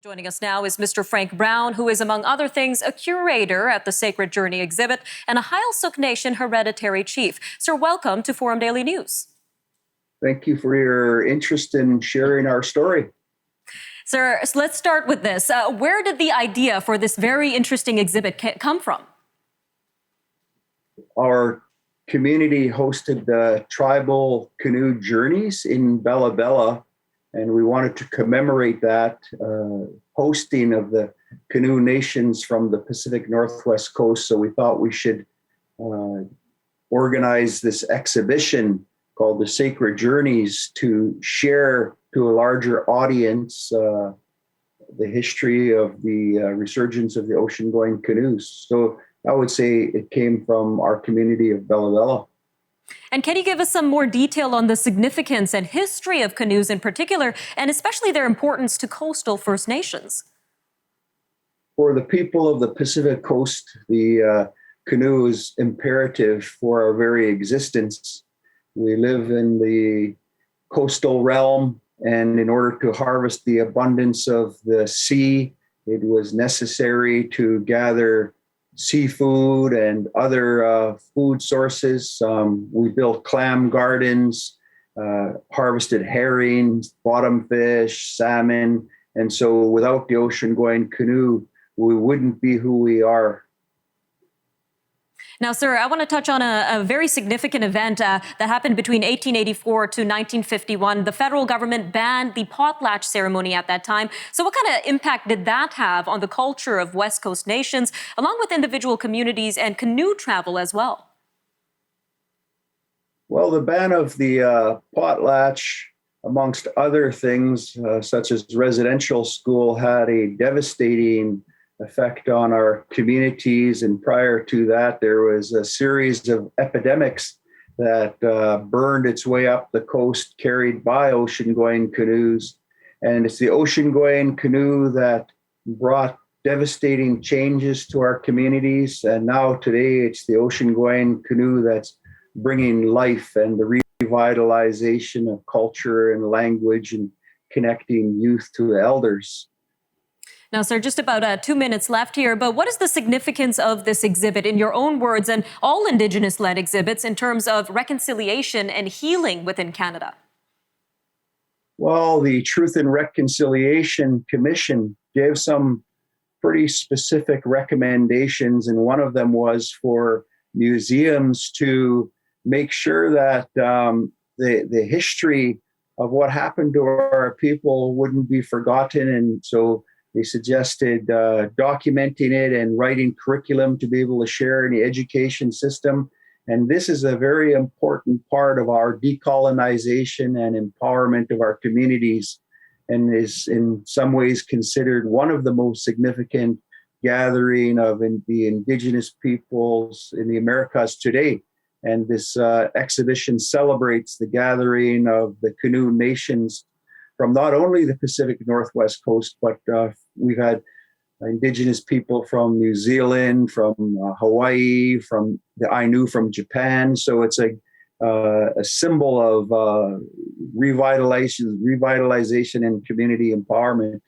Joining us now is Mr. Frank Brown, who is, among other things, a curator at the Sacred Journey exhibit and a Heiltsuk Nation hereditary chief. Sir, welcome to Forum Daily News. Thank you for your interest in sharing our story. Sir, so let's start with this. Where did the idea for this very interesting exhibit come from? Our community hosted the tribal canoe journeys in Bella Bella, and we wanted to commemorate that hosting of the canoe nations from the Pacific Northwest coast. So we thought we should organize this exhibition called the Sacred Journeys to share to a larger audience the history of the resurgence of the ocean-going canoes. So I would say it came from our community of Bella Bella. And can you give us some more detail on the significance and history of canoes in particular, and especially their importance to coastal First Nations? For the people of the Pacific Coast, the canoe is imperative for our very existence. We live in the coastal realm, and in order to harvest the abundance of the sea, it was necessary to gather seafood and other food sources. We built clam gardens, harvested herrings, bottom fish, salmon. And so without the ocean-going canoe, we wouldn't be who we are. Now, sir, I want to touch on a very significant event that happened between 1884 to 1951. The federal government banned the Potlatch ceremony at that time. So what kind of impact did that have on the culture of West Coast nations, along with individual communities and canoe travel as well? Well, the ban of the Potlatch, amongst other things, such as residential school, had a devastating effect on our communities. And prior to that, there was a series of epidemics that burned its way up the coast, carried by ocean-going canoes. And it's the ocean-going canoe that brought devastating changes to our communities. And now today, it's the ocean-going canoe that's bringing life and the revitalization of culture and language and connecting youth to elders. Now, sir, just about 2 minutes left here, but what is the significance of this exhibit, in your own words, and all Indigenous-led exhibits in terms of reconciliation and healing within Canada? Well, the Truth and Reconciliation Commission gave some pretty specific recommendations, and one of them was for museums to make sure that the history of what happened to our people wouldn't be forgotten. And so they suggested documenting it and writing curriculum to be able to share in the education system. And this is a very important part of our decolonization and empowerment of our communities, and is in some ways considered one of the most significant gathering of the Indigenous peoples in the Americas today. And this exhibition celebrates the gathering of the canoe nations from not only the Pacific Northwest coast, but we've had Indigenous people from New Zealand, from Hawaii, from the Ainu from Japan. So it's a symbol of revitalization and community empowerment.